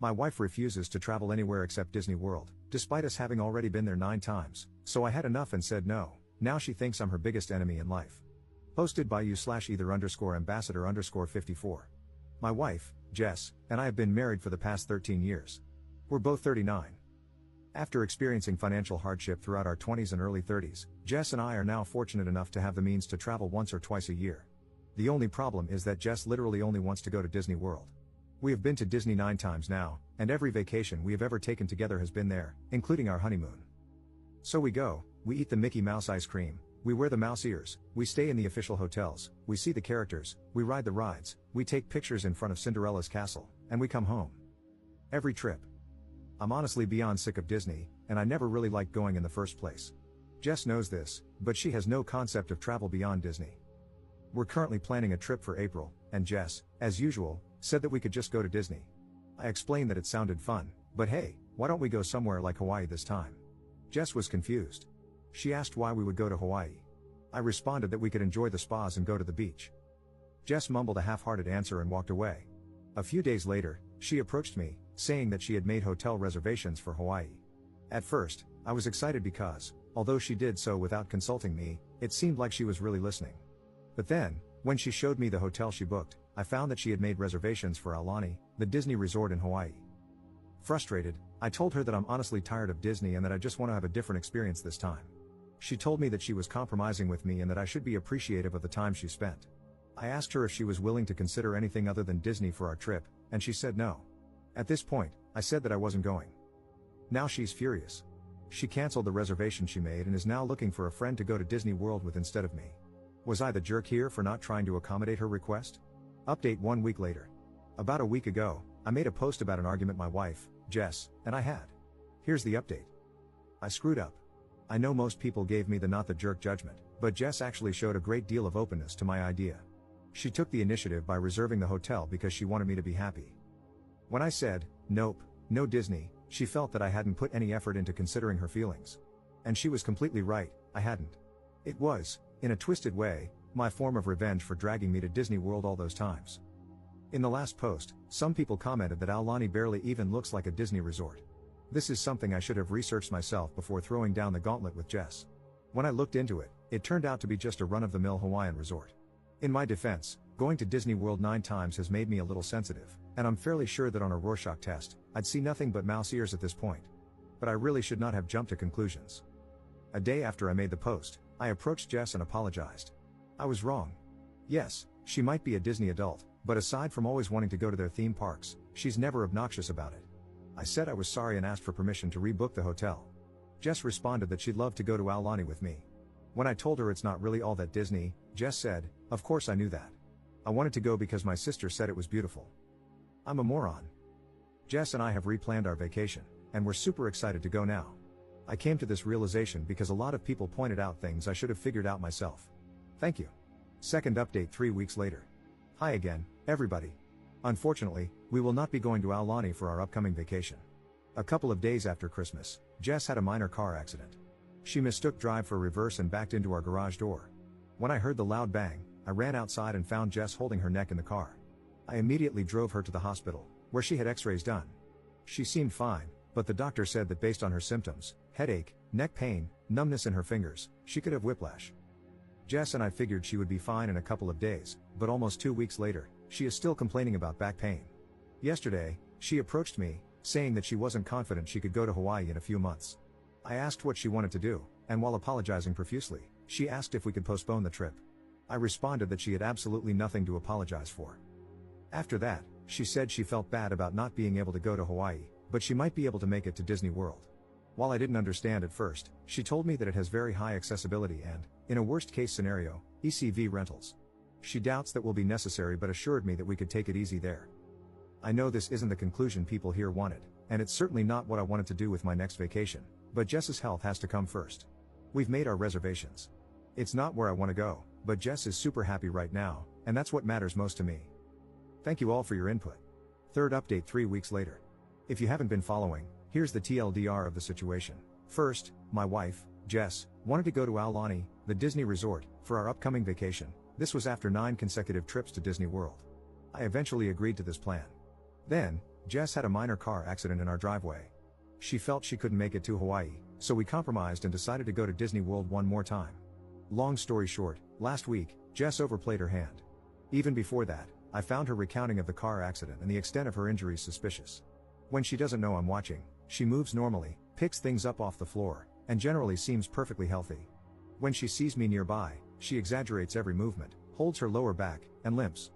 My wife refuses to travel anywhere except Disney World, despite us having already been there 9 times, so I had enough and said no. Now she thinks I'm her biggest enemy in life. Posted by you/either_ambassador_54. My wife, Jess, and I have been married for the past 13 years. We're both 39. After experiencing financial hardship throughout our 20s and early 30s, Jess and I are now fortunate enough to have the means to travel once or twice a year. The only problem is that Jess literally only wants to go to Disney World. We have been to Disney 9 times now, and every vacation we have ever taken together has been there, including our honeymoon. So we go, we eat the Mickey Mouse ice cream, we wear the mouse ears, we stay in the official hotels, we see the characters, we ride the rides, we take pictures in front of Cinderella's castle, and we come home. Every trip. I'm honestly beyond sick of Disney, and I never really liked going in the first place. Jess knows this, but she has no concept of travel beyond Disney. We're currently planning a trip for April, and Jess, as usual, said that we could just go to Disney. I explained that it sounded fun, but hey, why don't we go somewhere like Hawaii this time? Jess was confused. She asked why we would go to Hawaii. I responded that we could enjoy the spas and go to the beach. Jess mumbled a half-hearted answer and walked away. A few days later, she approached me, saying that she had made hotel reservations for Hawaii. At first, I was excited because, although she did so without consulting me, it seemed like she was really listening. But then, when she showed me the hotel she booked, I found that she had made reservations for Aulani, the Disney resort in Hawaii. Frustrated, I told her that I'm honestly tired of Disney and that I just want to have a different experience this time. She told me that she was compromising with me and that I should be appreciative of the time she spent. I asked her if she was willing to consider anything other than Disney for our trip, and she said no. At this point, I said that I wasn't going. Now she's furious. She canceled the reservation she made and is now looking for a friend to go to Disney World with instead of me. Was I the jerk here for not trying to accommodate her request? Update 1 week later. About a week ago, I made a post about an argument my wife, Jess, and I had. Here's the update. I screwed up. I know most people gave me the not the jerk judgment, but Jess actually showed a great deal of openness to my idea. She took the initiative by reserving the hotel because she wanted me to be happy. When I said, nope, no Disney, she felt that I hadn't put any effort into considering her feelings. And she was completely right, I hadn't. It was, in a twisted way, my form of revenge for dragging me to Disney World all those times. In the last post, some people commented that Aulani barely even looks like a Disney resort. This is something I should have researched myself before throwing down the gauntlet with Jess. When I looked into it, it turned out to be just a run-of-the-mill Hawaiian resort. In my defense, going to Disney World 9 times has made me a little sensitive, and I'm fairly sure that on a Rorschach test, I'd see nothing but mouse ears at this point. But I really should not have jumped to conclusions. A day after I made the post, I approached Jess and apologized. I was wrong. Yes, she might be a Disney adult, but aside from always wanting to go to their theme parks, she's never obnoxious about it. I said I was sorry and asked for permission to rebook the hotel. Jess responded that she'd love to go to Aulani with me. When I told her it's not really all that Disney, Jess said, of course I knew that. I wanted to go because my sister said it was beautiful. I'm a moron. Jess and I have replanned our vacation, and we're super excited to go now. I came to this realization because a lot of people pointed out things I should have figured out myself. Thank you. Second update 3 weeks later. Hi again, everybody. Unfortunately, we will not be going to Aulani for our upcoming vacation. A couple of days after Christmas, Jess had a minor car accident. She mistook drive for reverse and backed into our garage door. When I heard the loud bang, I ran outside and found Jess holding her neck in the car. I immediately drove her to the hospital, where she had x-rays done. She seemed fine, but the doctor said that based on her symptoms, headache, neck pain, numbness in her fingers, she could have whiplash. Jess and I figured she would be fine in a couple of days, but almost 2 weeks later, she is still complaining about back pain. Yesterday, she approached me, saying that she wasn't confident she could go to Hawaii in a few months. I asked what she wanted to do, and while apologizing profusely, she asked if we could postpone the trip. I responded that she had absolutely nothing to apologize for. After that, she said she felt bad about not being able to go to Hawaii, but she might be able to make it to Disney World. While I didn't understand at first, she told me that it has very high accessibility and, in a worst-case scenario, ECV rentals. She doubts that will be necessary but assured me that we could take it easy there. I know this isn't the conclusion people here wanted, and it's certainly not what I wanted to do with my next vacation, but Jess's health has to come first. We've made our reservations. It's not where I want to go, but Jess is super happy right now, and that's what matters most to me. Thank you all for your input. Third update 3 weeks later. If you haven't been following, here's the TLDR of the situation. First, my wife, Jess, wanted to go to Aulani, the Disney resort, for our upcoming vacation. This was after 9 consecutive trips to Disney World. I eventually agreed to this plan. Then, Jess had a minor car accident in our driveway. She felt she couldn't make it to Hawaii, so we compromised and decided to go to Disney World one more time. Long story short, last week, Jess overplayed her hand. Even before that, I found her recounting of the car accident and the extent of her injuries suspicious. When she doesn't know I'm watching, she moves normally, picks things up off the floor, and generally seems perfectly healthy. When she sees me nearby, she exaggerates every movement, holds her lower back, and limps.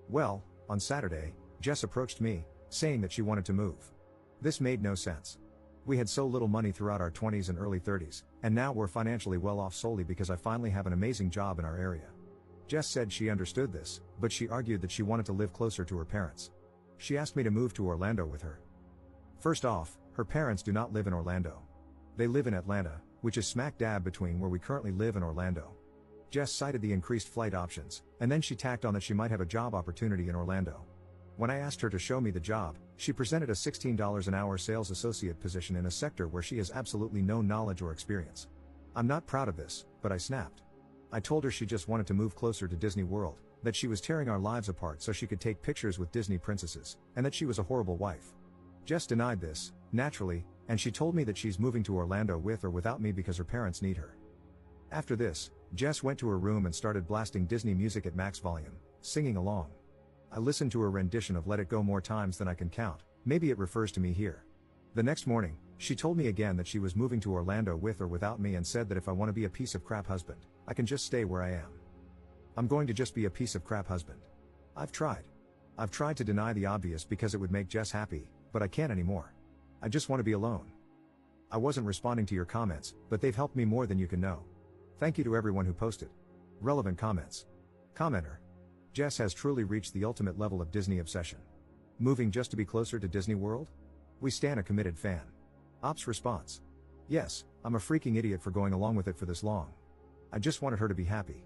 Well, on Saturday, Jess approached me, saying that she wanted to move. This made no sense. We had so little money throughout our 20s and early 30s, and now we're financially well off solely because I finally have an amazing job in our area. Jess said she understood this, but she argued that she wanted to live closer to her parents. She asked me to move to Orlando with her. First off, her parents do not live in Orlando. They live in Atlanta, which is smack dab between where we currently live and Orlando. Jess cited the increased flight options, and then she tacked on that she might have a job opportunity in Orlando. When I asked her to show me the job, she presented a $16 an hour sales associate position in a sector where she has absolutely no knowledge or experience. I'm not proud of this, but I snapped. I told her she just wanted to move closer to Disney World, that she was tearing our lives apart so she could take pictures with Disney princesses, and that she was a horrible wife. Jess denied this, naturally, and she told me that she's moving to Orlando with or without me because her parents need her. After this, Jess went to her room and started blasting Disney music at max volume, singing along. I listened to her rendition of Let It Go more times than I can count, maybe it refers to me here. The next morning, she told me again that she was moving to Orlando with or without me and said that if I want to be a piece of crap husband, I can just stay where I am. I'm going to just be a piece of crap husband. I've tried to deny the obvious because it would make Jess happy, but I can't anymore. I just want to be alone. I wasn't responding to your comments, but they've helped me more than you can know. Thank you to everyone who posted relevant comments. Commenter: Jess has truly reached the ultimate level of Disney obsession. Moving just to be closer to Disney World? We stan a committed fan. Ops response: yes, I'm a freaking idiot for going along with it for this long. I just wanted her to be happy.